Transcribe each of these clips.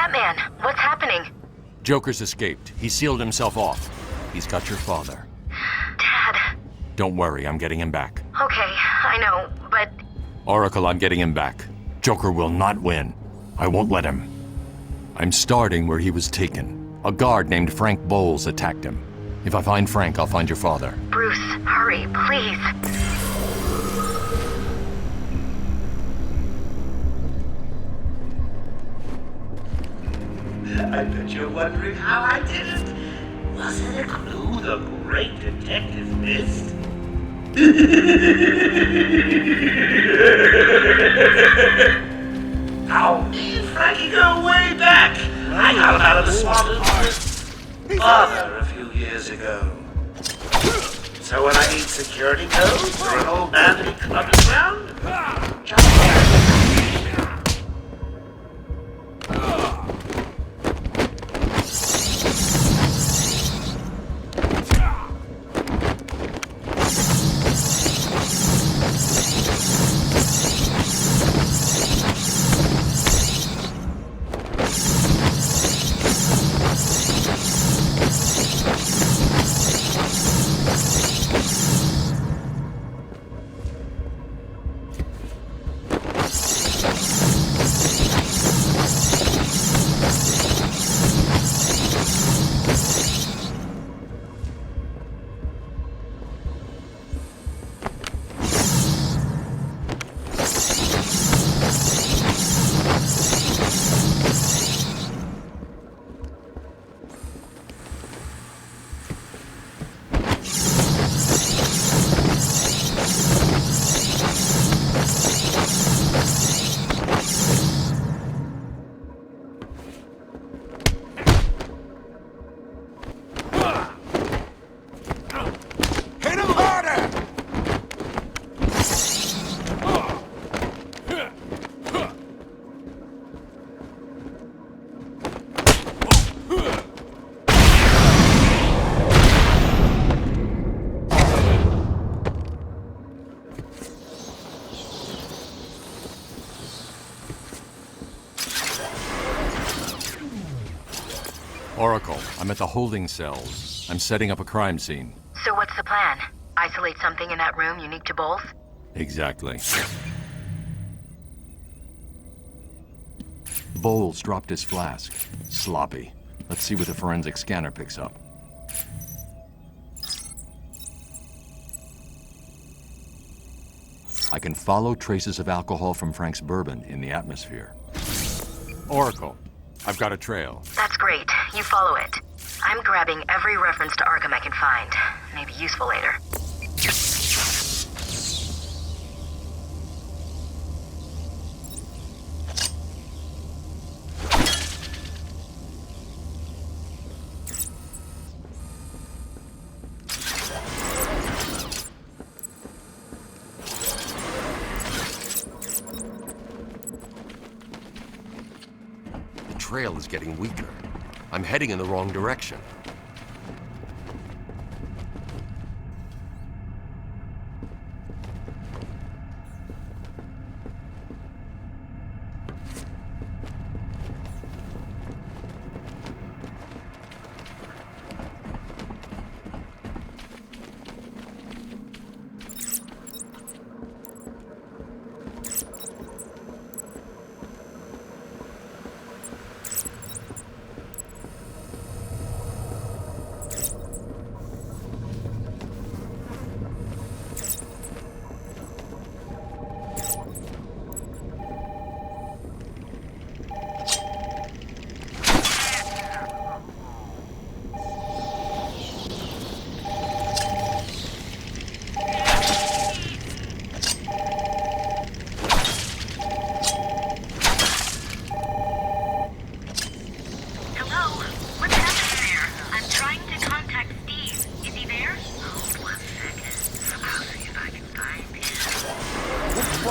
Batman, what's happening? Joker's escaped. He sealed himself off. He's got your father. Dad. Don't worry, I'm getting him back. Okay, I know, but... Oracle, I'm getting him back. Joker will not win. I won't let him. I'm starting where he was taken. A guard named Frank Boles attacked him. If I find Frank, I'll find your father. Bruce, hurry, please. I bet you're wondering how I did it. Was it a clue the great detective missed? How me and Frankie go way back. I got him out of the swamp with father a few years ago. So when I need security codes for an old man to be clubbing around, just Oracle, I'm at the holding cells. I'm setting up a crime scene. So what's the plan? Isolate something in that room unique to Boles? Exactly. Boles dropped his flask. Sloppy. Let's see what the forensic scanner picks up. I can follow traces of alcohol from Frank's bourbon in the atmosphere. Oracle, I've got a trail. That's great. You follow it. I'm grabbing every reference to Arkham I can find. Maybe useful later. The trail is getting weaker. I'm heading in the wrong direction.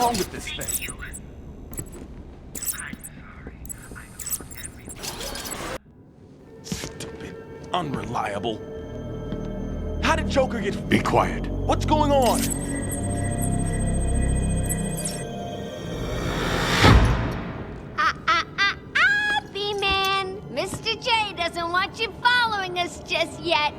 wrong with this thing? Stupid. Unreliable. How did Joker get... Be quiet. What's going on? B-Man! yet.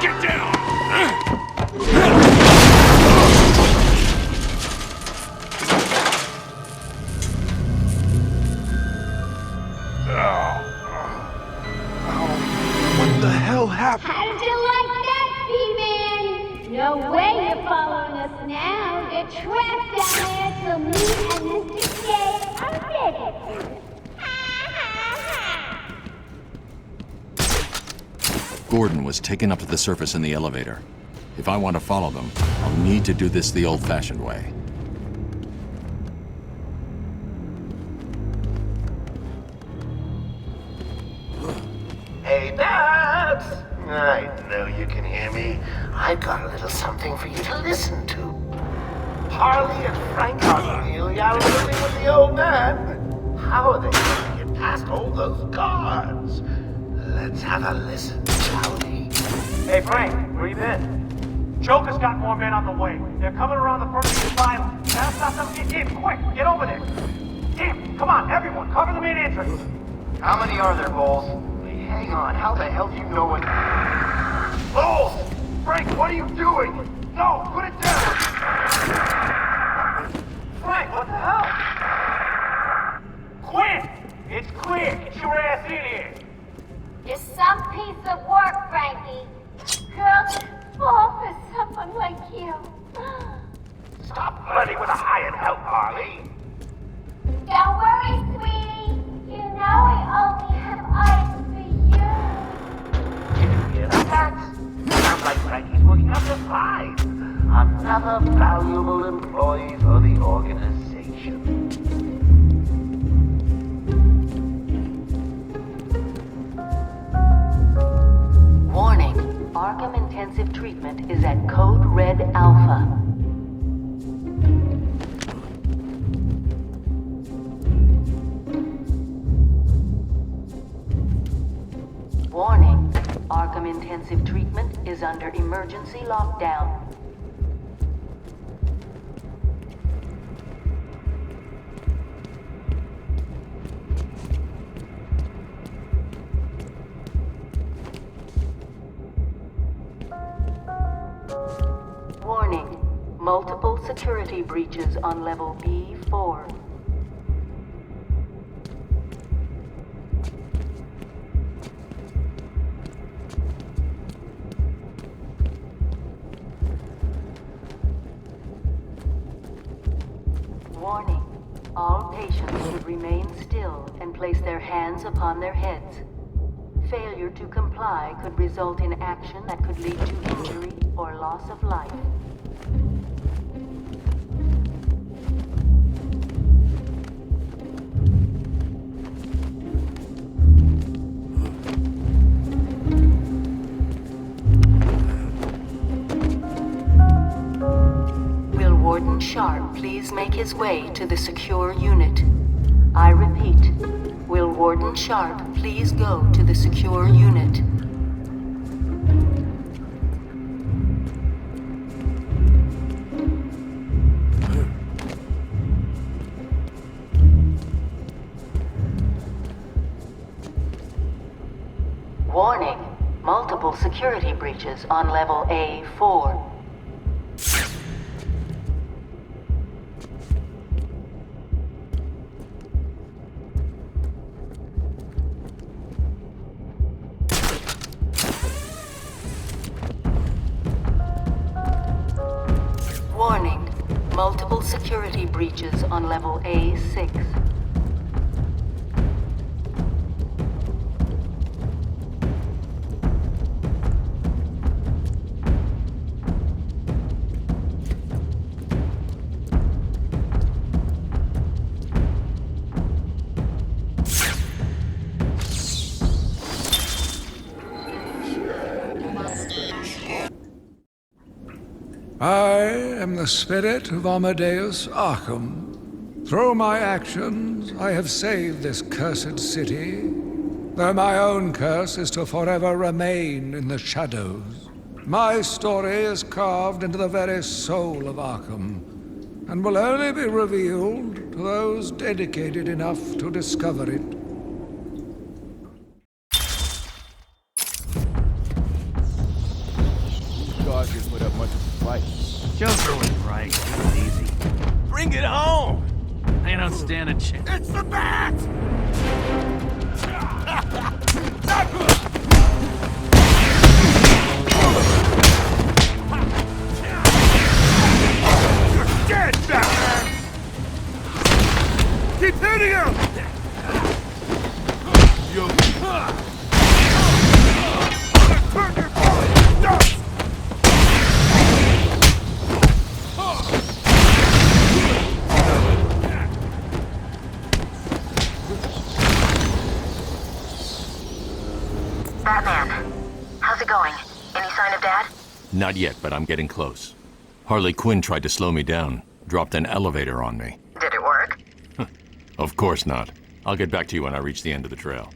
Get down! What the hell happened? How did you like that, P-Man? No way you're following us now. You're trapped down there till me and Mr. J are ready. Gordon was taken up to the surface in the elevator. If I want to follow them, I'll need to do this the old-fashioned way. Hey, Babs! I know you can hear me. I've got a little something for you to listen to. Harley and Frank are really out living with the old man. How are they going to get past all those guards? Let's have a listen, shall we? Hey, Frank, where you been? Joker's got more men on the way. They're coming around the front of the asylum. Now stop them. Get in, quick, get over there. Damn, come on, everyone, cover the main entrance. How many are there, Boles? Hey, hang on, how the hell do you know what... Boles! Frank, what are you doing? No, put it down! Frank, what the hell? Quinn, it's clear. Get your ass in here. You're some piece of work, Frankie. Girls fall for someone like you. Stop flirting with a hired help, Harley. Don't worry, sweetie. You know I only have eyes for you. Did you hear that? Sounds like Frankie's working up the side. Another valuable employee for the organization. Warning, Arkham Intensive Treatment is at Code Red Alpha. Warning, Arkham Intensive Treatment is under emergency lockdown. Warning, multiple security breaches on level B4. Warning, all patients should remain still and place their hands upon their heads. Failure to comply could result in action that could lead to injury or loss of life. Will Warden Sharp please make his way to the secure unit? I repeat, will Warden Sharp please go to the secure unit? Warning, multiple security breaches on level A4. Warning, multiple security breaches on level A6. I am the spirit of Amadeus Arkham. Through my actions, I have saved this cursed city, though my own curse is to forever remain in the shadows. My story is carved into the very soul of Arkham, and will only be revealed to those dedicated enough to discover it. Guards didn't put up much of a fight. Joker was right. It was easy. Bring it home! They don't stand a chance. It's the bat! You're dead, Batman! Keep hitting him! You... Turn your body to dust! Batman, how's it going? Any sign of Dad? Not yet, but I'm getting close. Harley Quinn tried to slow me down, dropped an elevator on me. Did it work? Of course not. I'll get back to you when I reach the end of the trail.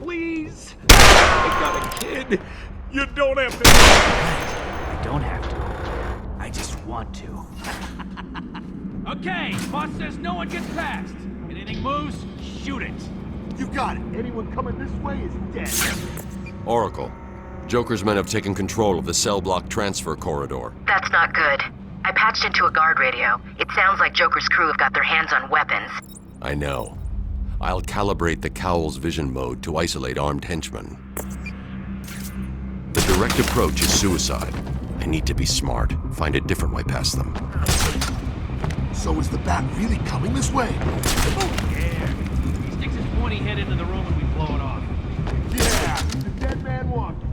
Please! I got a kid! You don't have to... I don't have to. I just want to. Okay, boss says no one gets past. Anything moves, shoot it. You got it. Anyone coming this way is dead. Oracle, Joker's men have taken control of the cell block transfer corridor. That's not good. I patched into a guard radio. It sounds like Joker's crew have got their hands on weapons. I know. I'll calibrate the Cowl's vision mode to isolate armed henchmen. The direct approach is suicide. I need to be smart. Find a different way past them. So is the Bat really coming this way? Yeah. He sticks his pointy head into the room and we blow it off. Yeah, the dead man walking.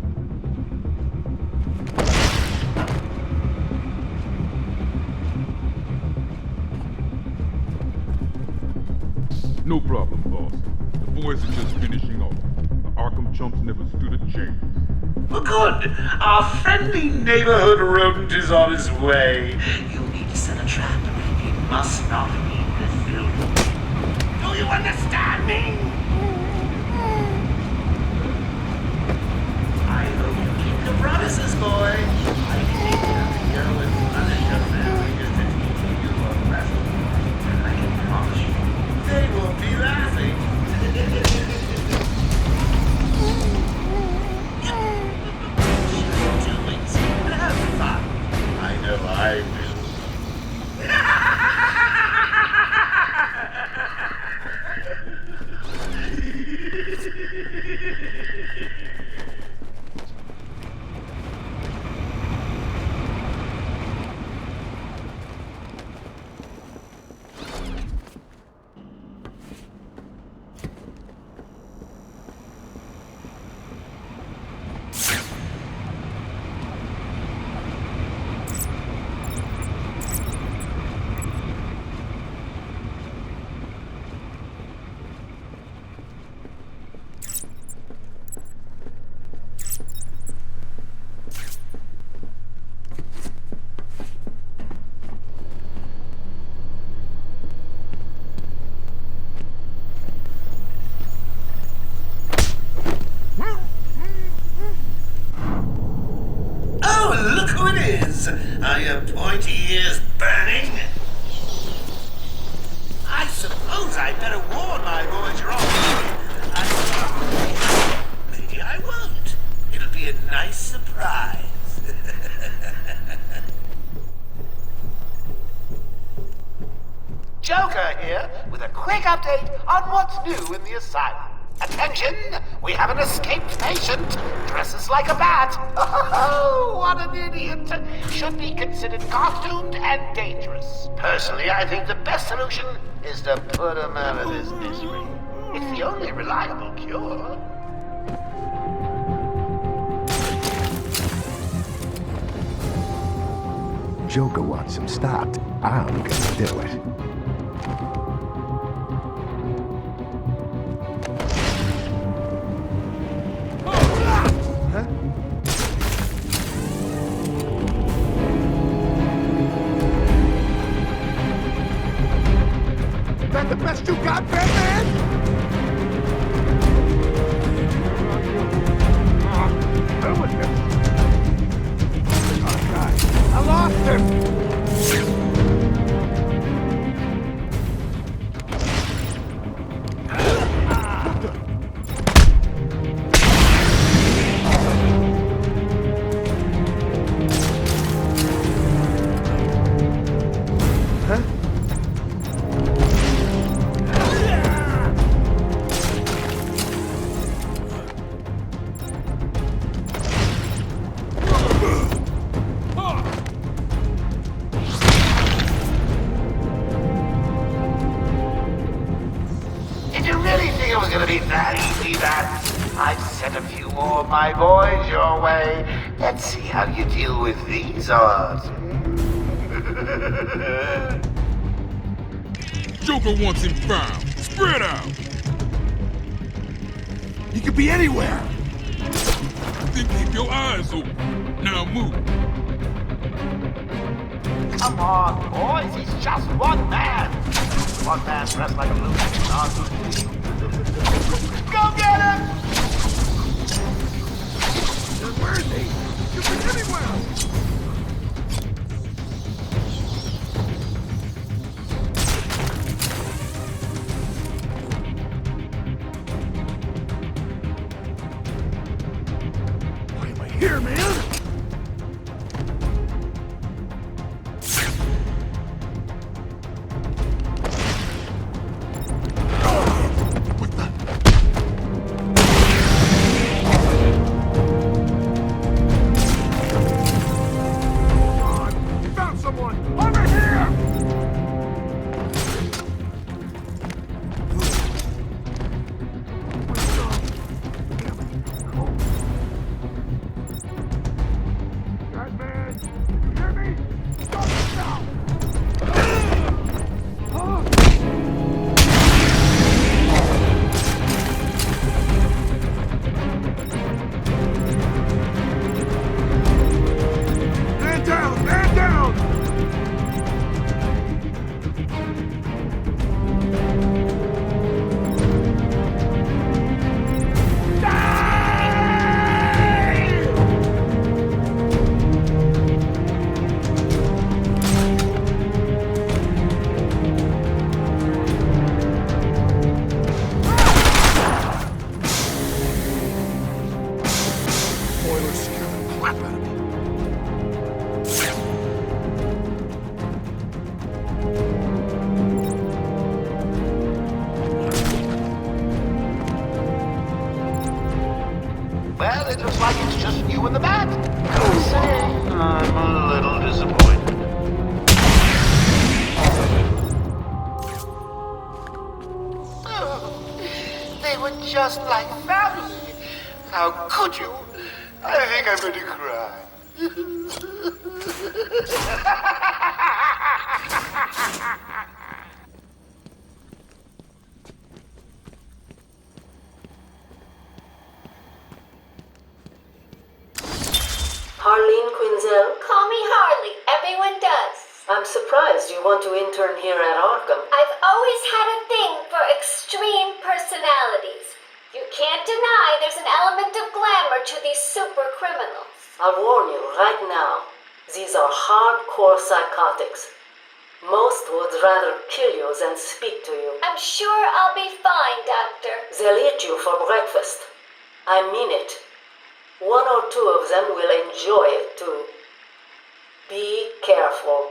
No problem, boss. The boys are just finishing off. The Arkham chumps never stood a chance. Well, good. Our friendly neighborhood rodent is on his way. You'll need to set a trap. He must not leave this building. Do you understand me? I hope you keep your promises, boy. I think you go and punish your family just to teach you a lesson. And I can promise you, they won't be laughing. Have fun. I know I will. Are your pointy ears burning? I suppose I'd better warn my boys you're on. Maybe I won't. It'll be a nice surprise. Joker here with a quick update on what's new in the asylum. Attention! We have an escaped patient. Dresses like a bat. Oh, what an idiot. Should be considered costumed and dangerous. Personally, I think the best solution is to put him out of his misery. It's the only reliable cure. Joker wants him stopped. I'm gonna do it. Is that the best you got, Batman? Who was this? Oh, God. I lost him! My boys, your way. Let's see how you deal with these odds. Joker wants him found. Spread out. He could be anywhere. Then keep your eyes open. Now move. Come on, boys. He's just one man. One man dressed like a lunatic. Go get him! Where is he? He could be anywhere! Why am I here, man? Well, it looks like it's just you and the bat. I'll say I'm a little disappointed. Oh, they were just like family. How could you? I think I'm going to cry. Harleen Quinzel? Call me Harley. Everyone does. I'm surprised you want to intern here at Arkham. I've always had a thing for extreme personalities. You can't deny there's an element of glamour to these super criminals. I'll warn you right now. These are hardcore psychotics. Most would rather kill you than speak to you. I'm sure I'll be fine, Doctor. They'll eat you for breakfast. I mean it. One or two of them will enjoy it too. Be careful.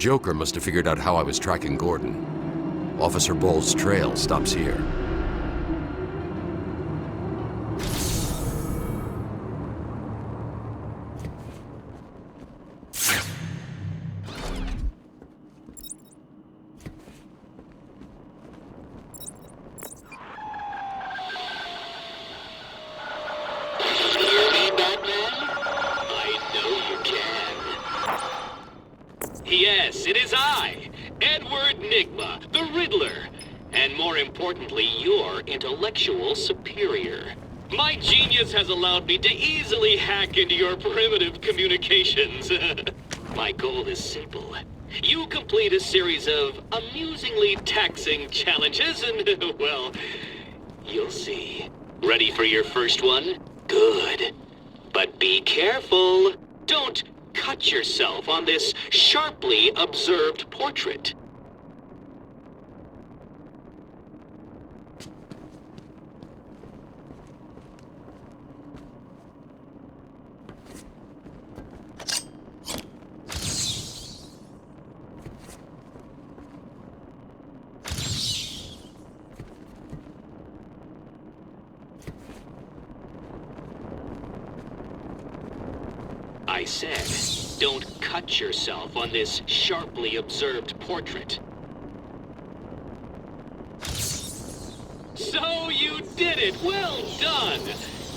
Joker must have figured out how I was tracking Gordon. Officer Boles' trail stops here. Yes, it is I, Edward Nigma, the Riddler, and more importantly, your intellectual superior. My genius has allowed me to easily hack into your primitive communications. My goal is simple. You complete a series of amusingly taxing challenges and, well, you'll see. Ready for your first one? Good. But be careful. Don't cut yourself on this sharply observed portrait. I said, don't cut yourself on this sharply observed portrait. So you did it! Well done!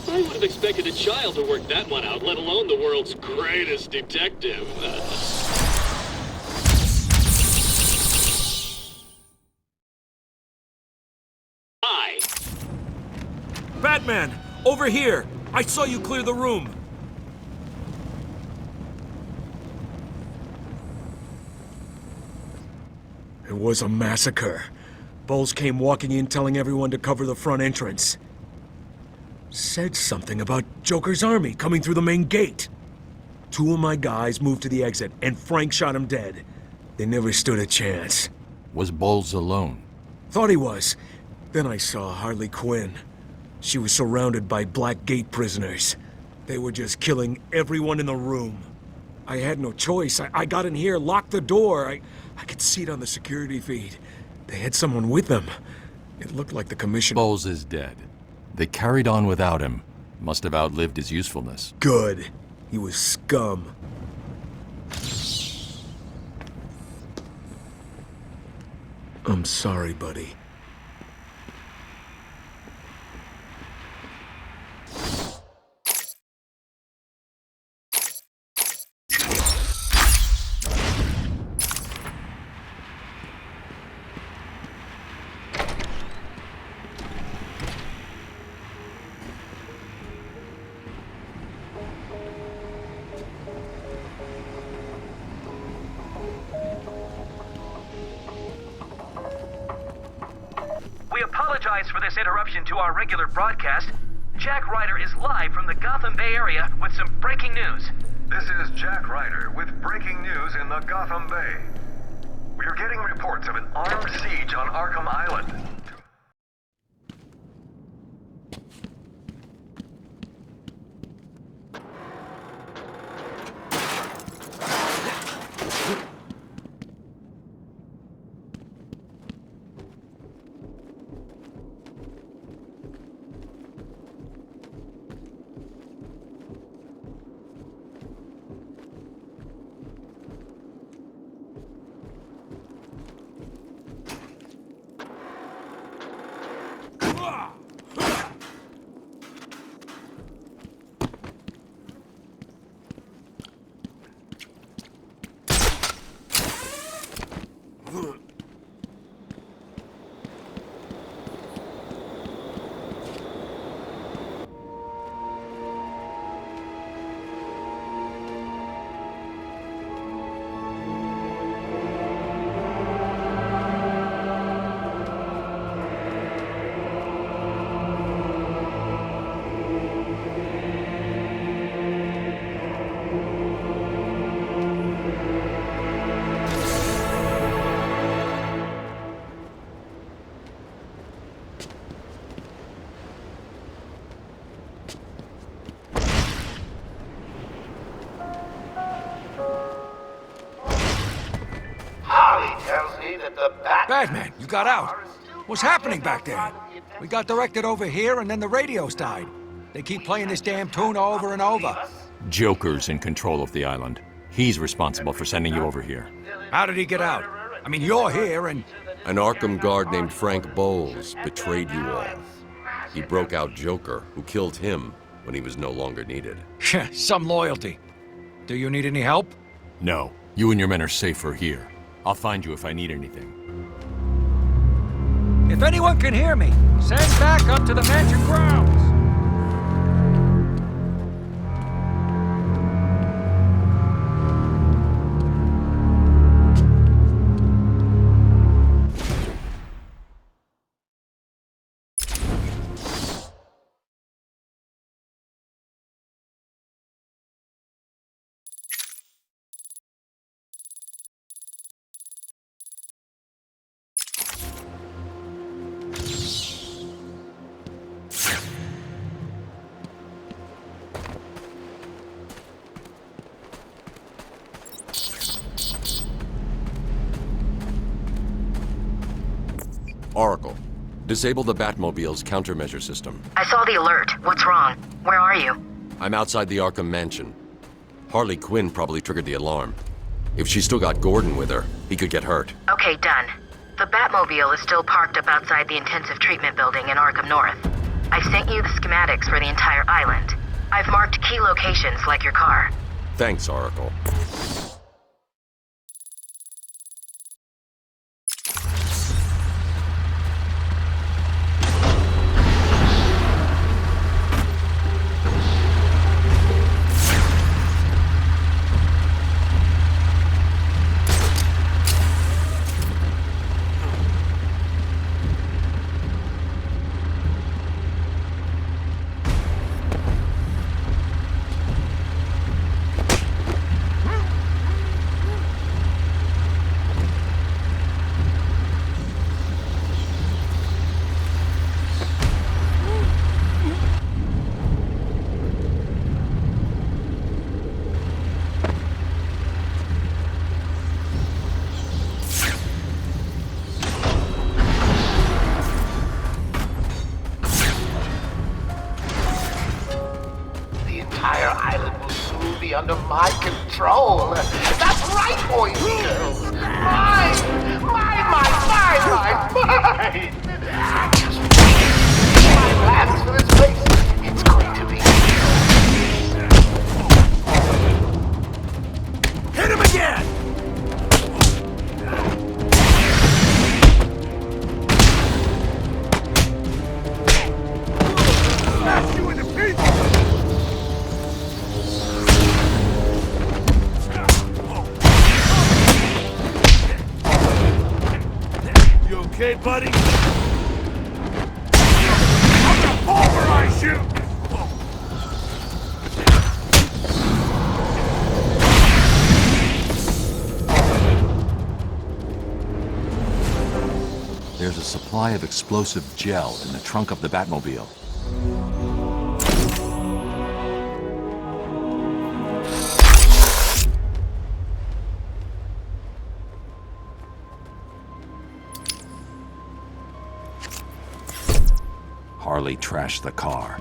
I would have expected a child to work that one out, let alone the world's greatest detective. Hi! Batman! Over here! I saw you clear the room! It was a massacre. Boles came walking in telling everyone to cover the front entrance. Said something about Joker's army coming through the main gate. 2 of my guys moved to the exit, and Frank shot him dead. They never stood a chance. Was Boles alone? Thought he was. Then I saw Harley Quinn. She was surrounded by Black Gate prisoners. They were just killing everyone in the room. I had no choice. I got in here, locked the door. I could see it on the security feed. They had someone with them. It looked like the commissioner. Boles is dead. They carried on without him. Must have outlived his usefulness. Good. He was scum. I'm sorry, buddy. We apologize for this interruption to our regular broadcast. Jack Ryder is live from the Gotham Bay area with some breaking news. This is Jack Ryder with breaking news in the Gotham Bay. We are getting reports of an armed siege on Arkham Island. Batman, you got out. What's happening back there? We got directed over here and then the radios died. They keep playing this damn tune over and over. Joker's in control of the island. He's responsible for sending you over here. How did he get out? I mean, you're here and... An Arkham guard named Frank Boles betrayed you all. He broke out Joker, who killed him when he was no longer needed. Some loyalty. Do you need any help? No. You and your men are safer here. I'll find you if I need anything. If anyone can hear me, send back up to the mansion grounds. Oracle, disable the Batmobile's countermeasure system. I saw the alert. What's wrong? Where are you? I'm outside the Arkham mansion. Harley Quinn probably triggered the alarm. If she still got Gordon with her, he could get hurt. Okay, done. The Batmobile is still parked up outside the intensive treatment building in Arkham North. I've sent you the schematics for the entire island. I've marked key locations like your car. Thanks, Oracle. Under my control. That's right, boys and girls. Mine! Just my plans for this place. It's going to be... Hit him again! Smash you into pieces! Okay, buddy? I'm gonna pulverize you! There's a supply of explosive gel in the trunk of the Batmobile. Harley trashed the car.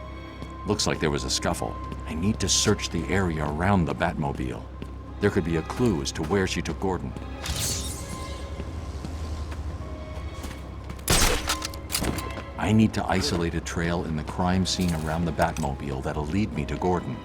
Looks like there was a scuffle. I need to search the area around the Batmobile. There could be a clue as to where she took Gordon. I need to isolate a trail in the crime scene around the Batmobile that'll lead me to Gordon.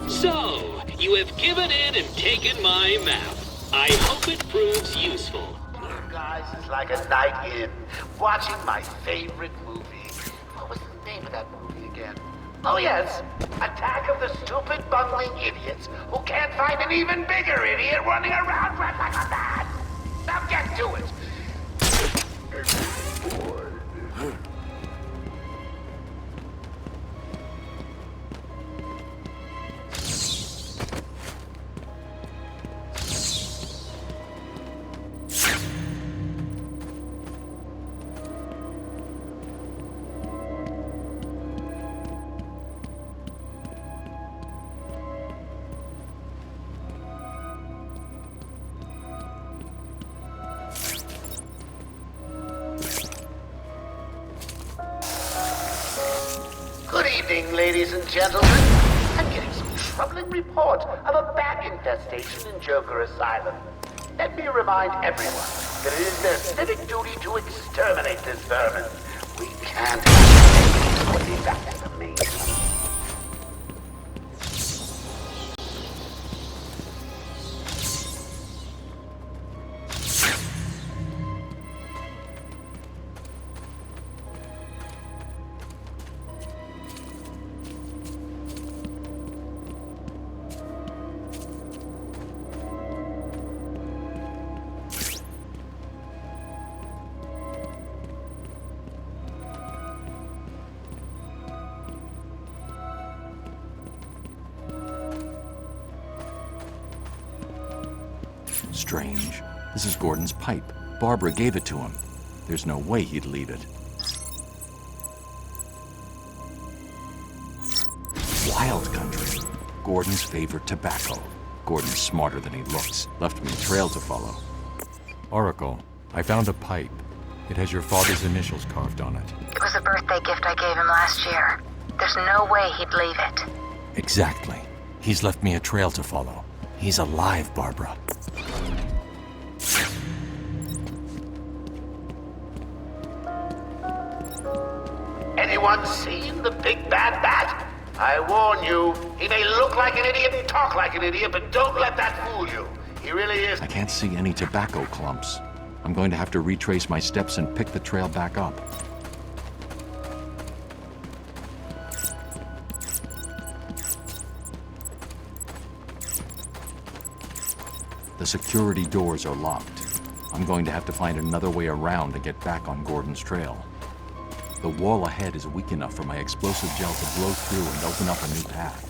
So, you have given in and taken my map. I hope it proves useful. Guys, it's like a night in, watching my favorite movie. What was the name of that movie again? Oh yes, Attack of the Stupid Bungling Idiots who can't find an even bigger idiot running around like a mad. Now get to it. evening, ladies and gentlemen. I'm getting some troubling report of a bat infestation in Joker Asylum. Let me remind everyone that it is their civic duty to exterminate this vermin. We can't put it back to the main. Strange. This is Gordon's pipe. Barbara gave it to him. There's no way he'd leave it. Wild country. Gordon's favorite tobacco. Gordon's smarter than he looks. Left me a trail to follow. Oracle, I found a pipe. It has your father's initials carved on it. It was a birthday gift I gave him last year. There's no way he'd leave it. Exactly. He's left me a trail to follow. He's alive, Barbara. Anyone seen the big bad bat? I warn you, he may look like an idiot and talk like an idiot, but don't let that fool you. He really is. I can't see any tobacco clumps. I'm going to have to retrace my steps and pick the trail back up. The security doors are locked. I'm going to have to find another way around to get back on Gordon's trail. The wall ahead is weak enough for my explosive gel to blow through and open up a new path.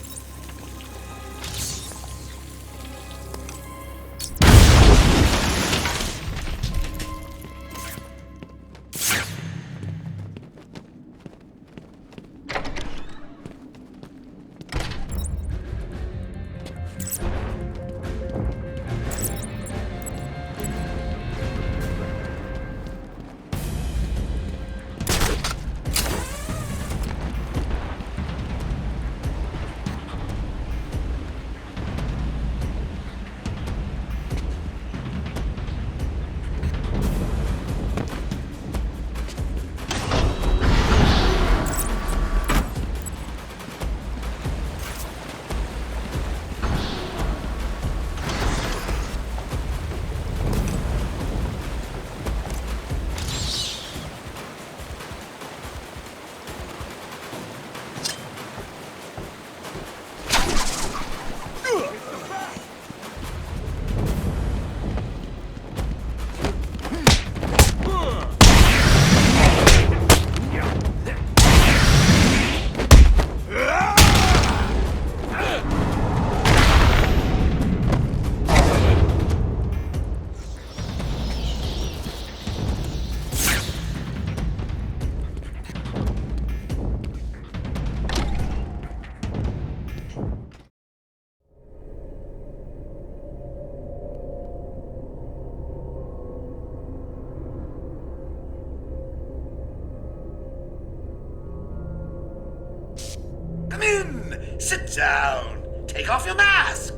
Come in! Sit down! Take off your mask!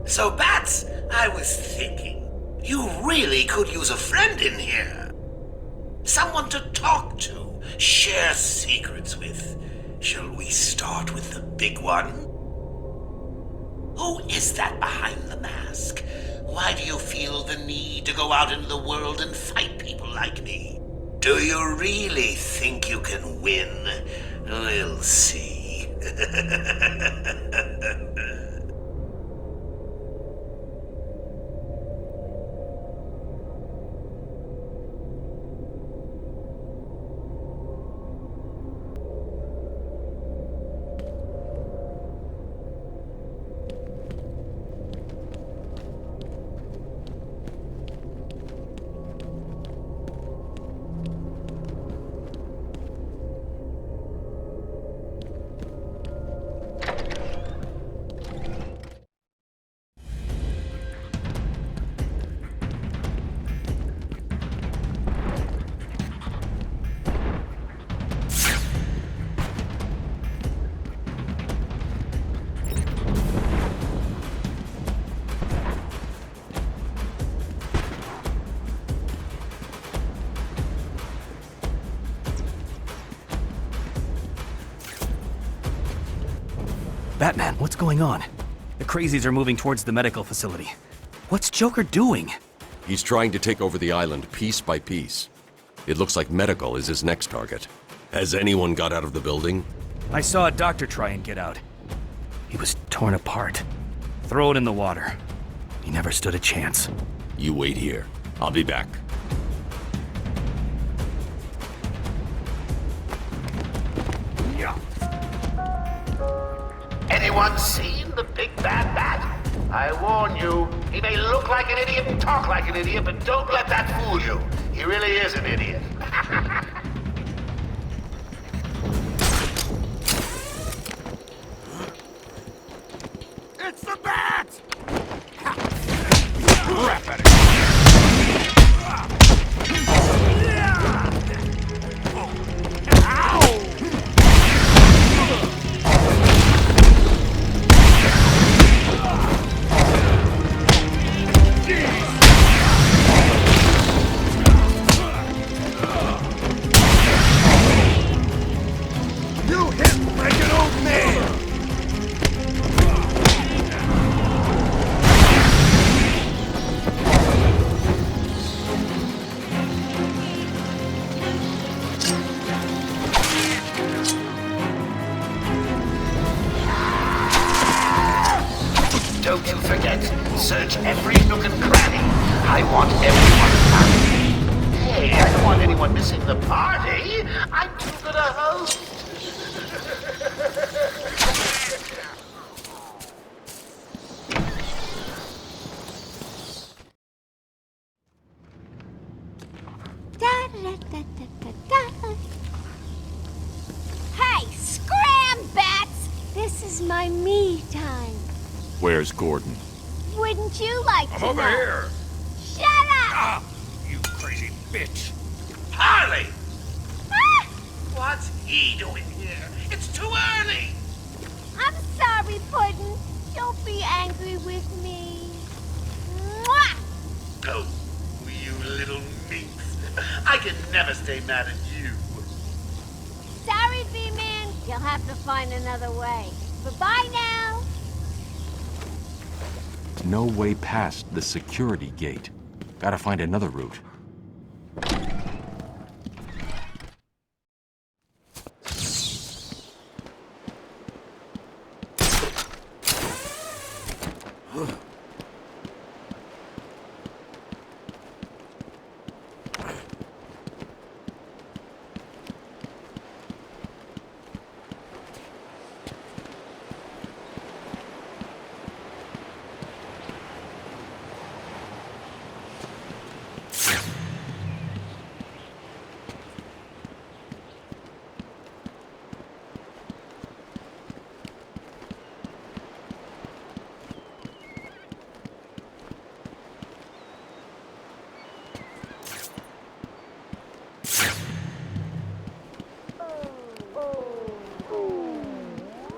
So, Bats, I was thinking, you really could use a friend in here. Someone to talk to, share secrets with. Shall we start with the big one? Who is that behind the mask? Why do you feel the need to go out into the world and fight people like me? Do you really think you can win? We'll see. Batman, what's going on? The crazies are moving towards the medical facility. What's Joker doing? He's trying to take over the island piece by piece. It looks like medical is his next target. Has anyone got out of the building? I saw a doctor try and get out. He was torn apart. Thrown in the water. He never stood a chance. You wait here. I'll be back. Anyone seen the big bad bat? I warn you, he may look like an idiot and talk like an idiot, but don't let that fool you. He really is an idiot. It's the bat! Crap at it. You hit like an old man! Don't you forget, search every nook and cranny. I want everyone found. Hey, I don't want anyone missing the party. I'm too good a host. Hey, scram, bats! This is my me time. Where's Gordon? Wouldn't you like to I'm over know? here. Shut up! Ah, you crazy bitch. Harley! Ah! What's he doing here? It's too early! I'm sorry, Puddin'. Don't be angry with me. Mwah! Oh, you little minx. I can never stay mad at you. Sorry, B-Man. You'll have to find another way. Bye-bye now. No way past the security gate. Gotta find another route.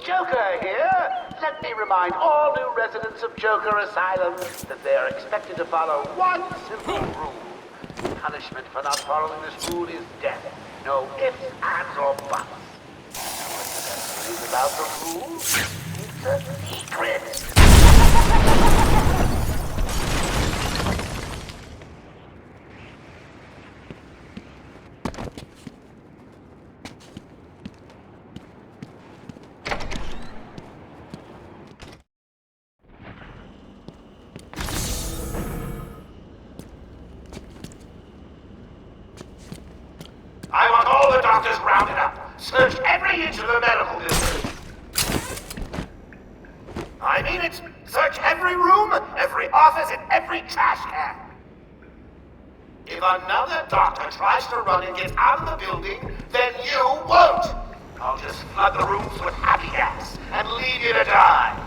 Joker here. Let me remind all new residents of Joker Asylum that they are expected to follow one simple rule. Punishment for not following this rule is death. No ifs, ands, or buts. What is about the rule? It's a secret. I want all the doctors rounded up. Search every inch of the medical district. I mean it. Search every room, every office, and every trash can. If another doctor tries to run and get out of the building, then you won't. I'll just flood the rooms with happy gas and leave you to die.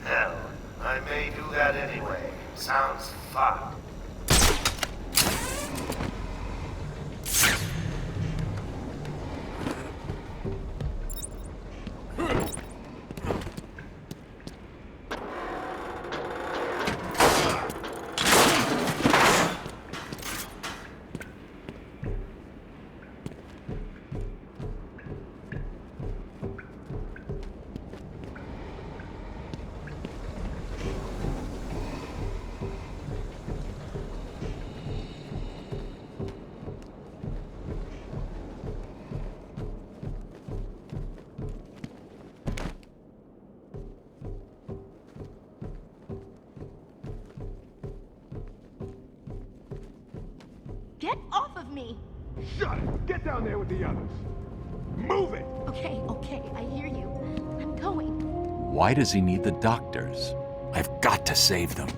Hell, I may do that anyway. Sounds fun. Get off of me! Shut it! Get down there with the others! Move it! Okay, I hear you. I'm going. Why does he need the doctors? I've got to save them.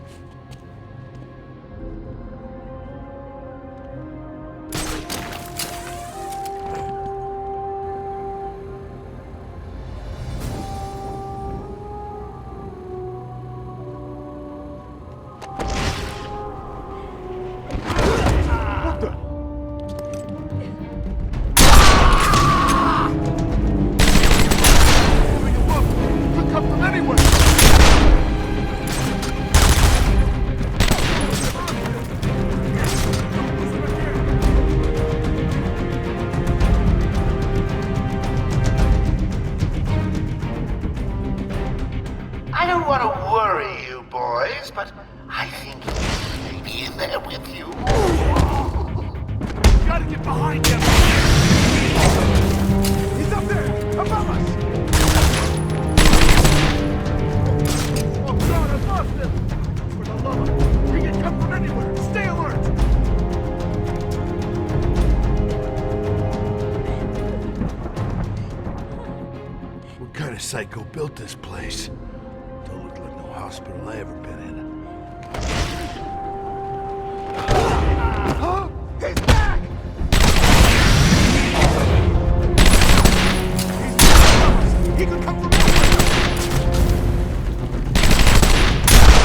I don't want to worry you boys, but I think he may be in there with you. Gotta get behind him! He's up there! Above us! Oh God, I've lost him! For the love of... He can come from anywhere! Stay alert! What kind of psycho built this place? Don't look like no hospital I ever been in. Huh? He's back! He could come from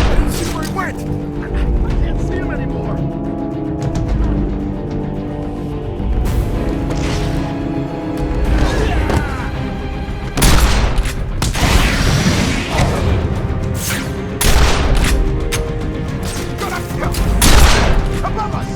I didn't see where he went! I can't see him anymore! Above us!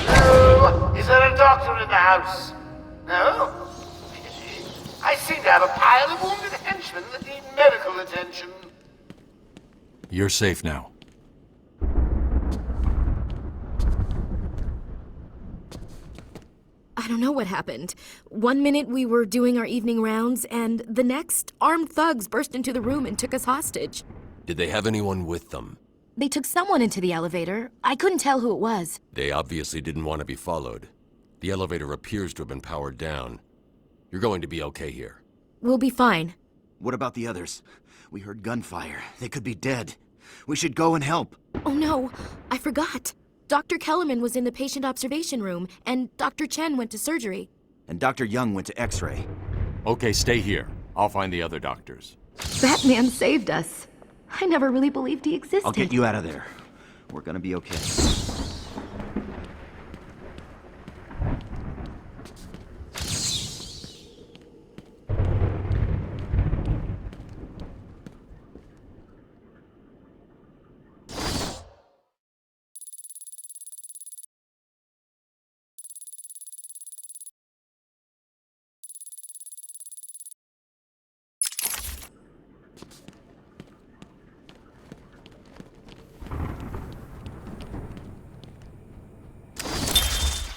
Hello? Is there a doctor in the house? No? I seem to have a pile of wounded henchmen that need medical attention. You're safe now. I don't know what happened. One minute we were doing our evening rounds, and the next, armed thugs burst into the room and took us hostage. Did they have anyone with them? They took someone into the elevator. I couldn't tell who it was. They obviously didn't want to be followed. The elevator appears to have been powered down. You're going to be okay here. We'll be fine. What about the others? We heard gunfire. They could be dead. We should go and help. Oh no, I forgot. Dr. Kellerman was in the patient observation room, and Dr. Chen went to surgery. And Dr. Young went to X-ray. Okay, stay here. I'll find the other doctors. Batman saved us. I never really believed he existed. I'll get you out of there. We're gonna be okay.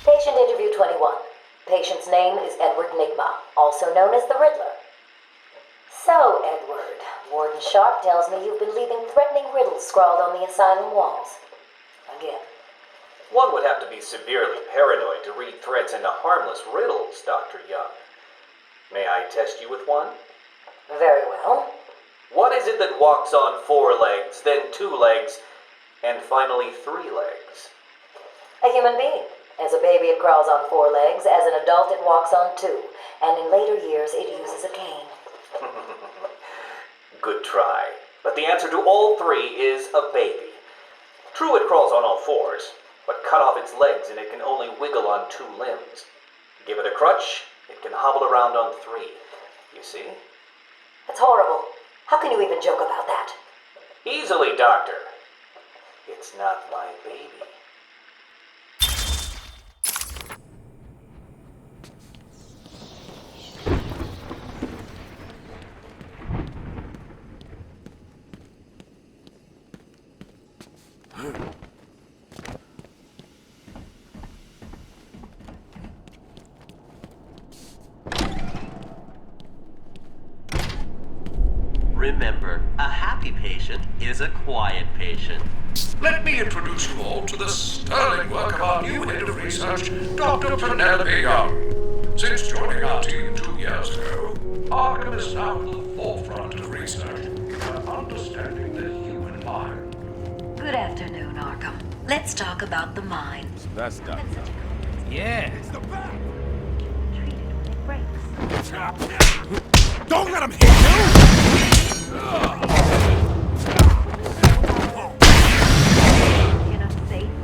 Patient interview 21. Patient's name is Edward Nigma, also known as the Riddler. So, Edward, Warden Sharp tells me you've been leaving threatening riddles scrawled on the asylum walls. Again. One would have to be severely paranoid to read threats into harmless riddles, Dr. Young. May I test you with one? Very well. What is it that walks on 4 legs, then 2 legs, and finally 3 legs? A human being. As a baby, it crawls on 4 legs. As an adult, it walks on 2. And in later years, it uses a cane. Good try. But the answer to all 3 is a baby. True, it crawls on all 4s, but cut off its legs and it can only wiggle on 2 limbs. Give it a crutch, it can hobble around on 3. You see? That's horrible. How can you even joke about that? Easily, Doctor. It's not my baby. patient is a quiet patient. Let me introduce you all to the sterling work of our new head of research, Dr. Penelope Young. Since joining our team 2 years ago, Arkham is now at the forefront of research and understanding the human mind. Good afternoon, Arkham. Let's talk about the mind. That's done. Yeah. Don't let him hit you!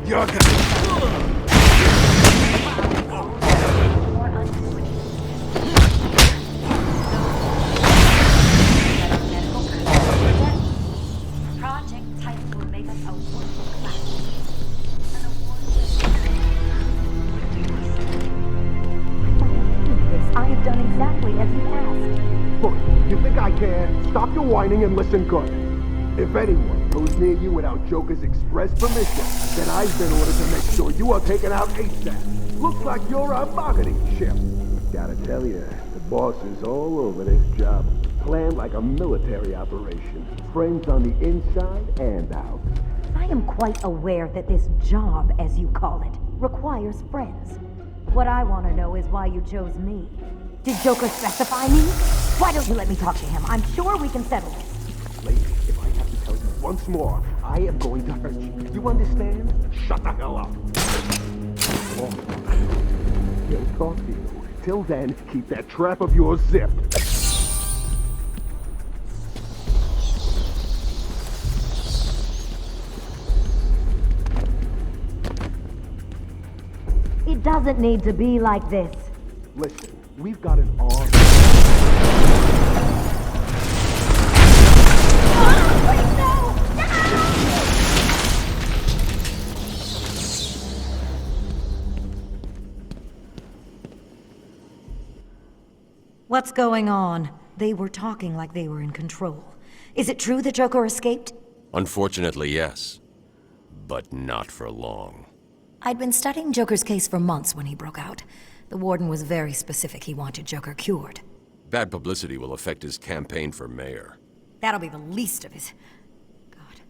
You're gonna... Project Titan will make us a wonderful class. I have done exactly as you asked. Look, you think I care? Stop your whining and listen good. If anyone goes near you without Joker's express permission, then I've been ordered to make sure you are taken out ASAP. Looks like you're a bargaining chip. Gotta tell you, the boss is all over this job. Planned like a military operation. Friends on the inside and out. I am quite aware that this job, as you call it, requires friends. What I want to know is why you chose me. Did Joker specify me? Why don't you let me talk to him? I'm sure we can settle this. Lady, if I have to tell you once more, I am going to hurt you. You understand? Shut the hell up. He'll talk to you. Till then, keep that trap of yours zipped. It doesn't need to be like this. Listen, we've got an arm. What's going on? They were talking like they were in control. Is it true the Joker escaped? Unfortunately, yes. But not for long. I'd been studying Joker's case for months when he broke out. The warden was very specific he wanted Joker cured. Bad publicity will affect his campaign for mayor. That'll be the least of his... God,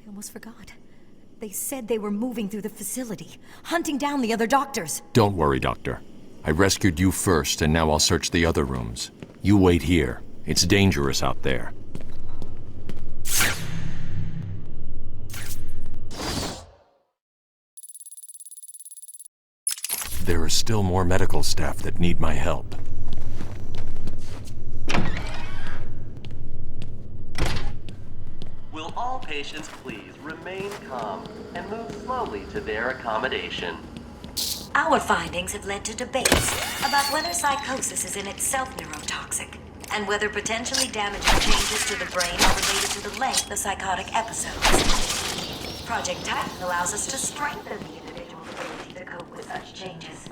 I almost forgot. They said they were moving through the facility, hunting down the other doctors. Don't worry, Doctor. I rescued you first, and now I'll search the other rooms. You wait here. It's dangerous out there. There are still more medical staff that need my help. Will all patients please remain calm and move slowly to their accommodation? Our findings have led to debates about whether psychosis is in itself neurotoxic, and whether potentially damaging changes to the brain are related to the length of psychotic episodes. Project Titan allows us to strengthen the individual's ability to cope with such changes.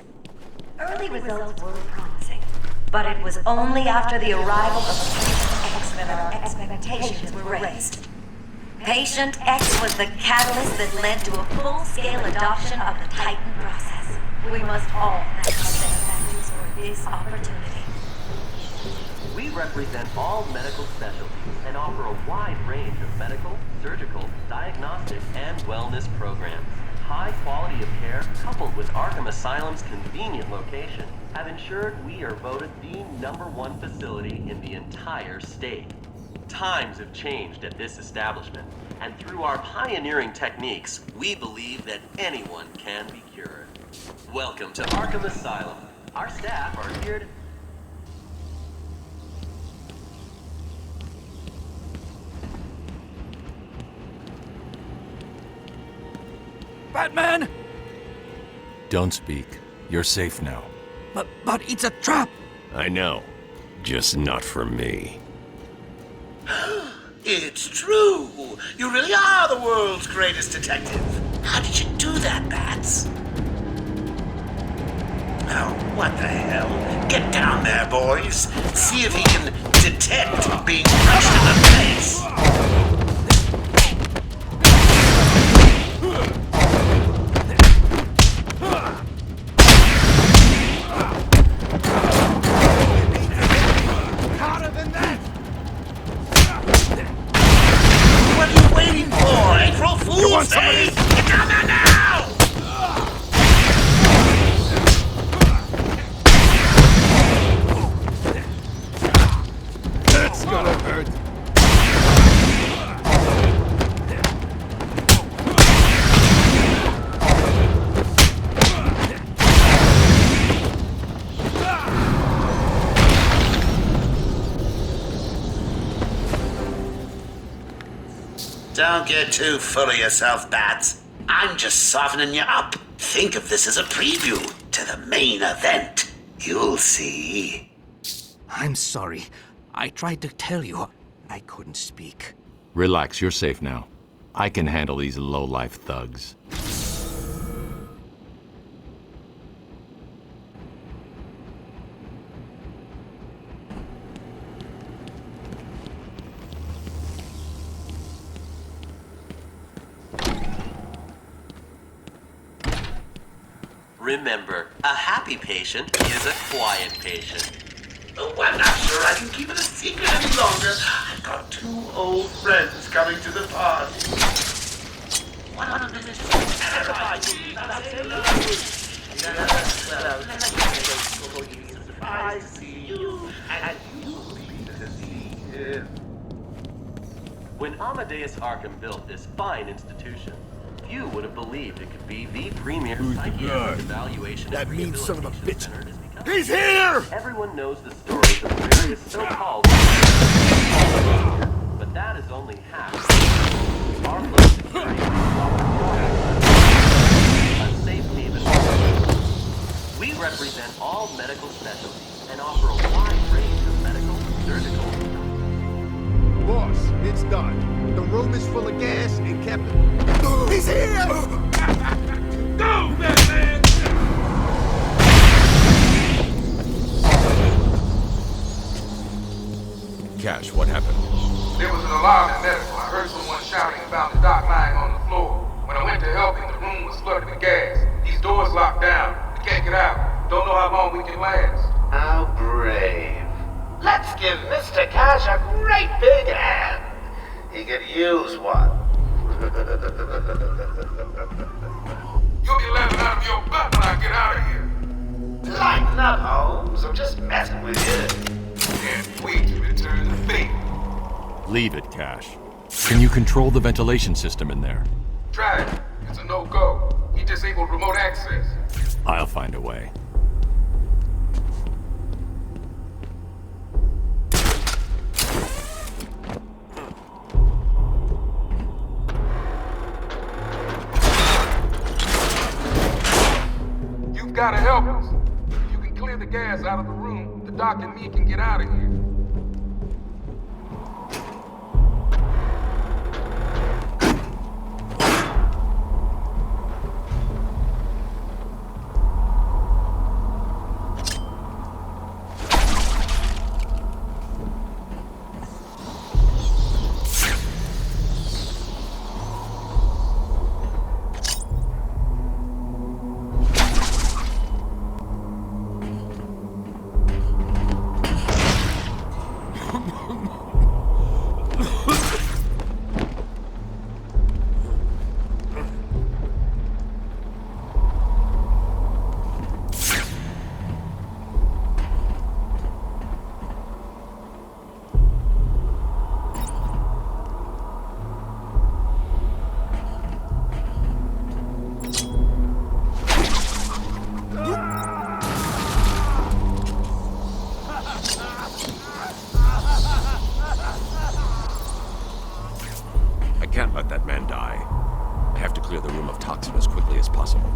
Early results were promising, but it was only after the arrival of Patient X that our expectations were raised. Patient X was the catalyst that led to a full-scale adoption of the Titan process. We must all thank our benefactors for this opportunity. We represent all medical specialties and offer a wide range of medical, surgical, diagnostic, and wellness programs. High quality of care, coupled with Arkham Asylum's convenient location, have ensured we are voted the #1 facility in the entire state. Times have changed at this establishment, and through our pioneering techniques, we believe that anyone can be cured. Welcome to Arkham Asylum. Our staff are here to... Batman! Don't speak. You're safe now. But it's a trap! I know. Just not for me. It's true! You really are the world's greatest detective! How did you do that, Bats? Oh, what the hell? Get down there, boys. See if he can detect being punched in the face. Harder than that! coming now! That's gonna hurt. Don't get too full of yourself, Bats. I'm just softening you up. Think of this as a preview to the main event. You'll see. I'm sorry. I tried to tell you. I couldn't speak. Relax, you're safe now. I can handle these low-life thugs. Remember, a happy patient is a quiet patient. Oh, I'm not sure I can keep it a secret any longer. I've got 2 old friends coming to the party. One of them is terrified. I see you, and you need to see him. When Amadeus Arkham built this fine institution, few would have believed it could be the premier psychiatric evaluation That and mean son of a bitch. center it has become. He's here! Everyone knows the stories of the various so-called but that is only half. Our low security offers more access, a safe haven. We represent all medical specialties and offer a wide range of medical, surgical. Boss, it's done. The room is full of gas and Captain... He's here! Go, Batman! Cash, what happened? There was an alarm in medical. I heard someone shouting about the doc lying on the floor. When I went to help him, the room was flooded with gas. These doors locked down. We can't get out. Don't know how long we can last. How brave. Let's give Mr. Cash a great big hand. He could use one. You'll be letting out of your butt when I get out of here. Lighten up, Holmes. I'm just messing with you. Can't wait to return the favor. Leave it, Cash. Can you control the ventilation system in there? Try it. It's a no-go. He disabled remote access. I'll find a way. You've got to help us. If you can clear the gas out of the room, the doc and me can get out of here. I can't let that man die. I have to clear the room of toxin as quickly as possible.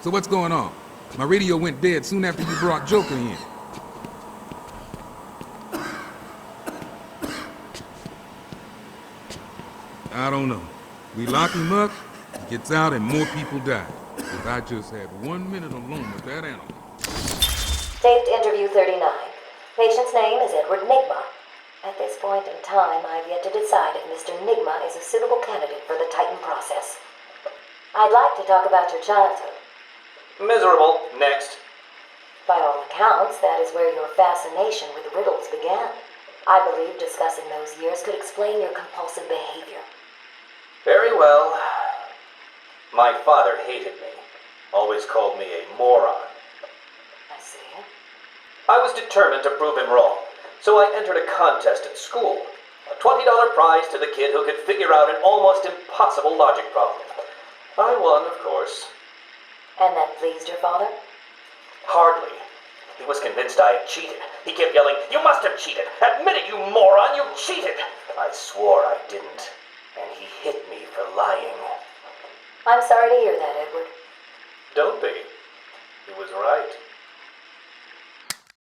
So what's going on? My radio went dead soon after you brought Joker in. I don't know. We lock him up, he gets out, and more people die. If I just had 1 minute alone with that animal. Taped interview 39. Patient's name is Edward Nigma. At this point in time, I've yet to decide if Mr. Nigma is a suitable candidate for the Titan process. I'd like to talk about your childhood. Miserable. Next. By all accounts, that is where your fascination with riddles began. I believe discussing those years could explain your compulsive behavior. Very well. My father hated me. Always called me a moron. I see. I was determined to prove him wrong, so I entered a contest at school. A $20 prize to the kid who could figure out an almost impossible logic problem. I won, of course. And that pleased your father? Hardly. He was convinced I had cheated. He kept yelling, "You must have cheated! Admit it, you moron! You cheated!" I swore I didn't, and he hit me for lying. I'm sorry to hear that, Edward. Don't be. He was right.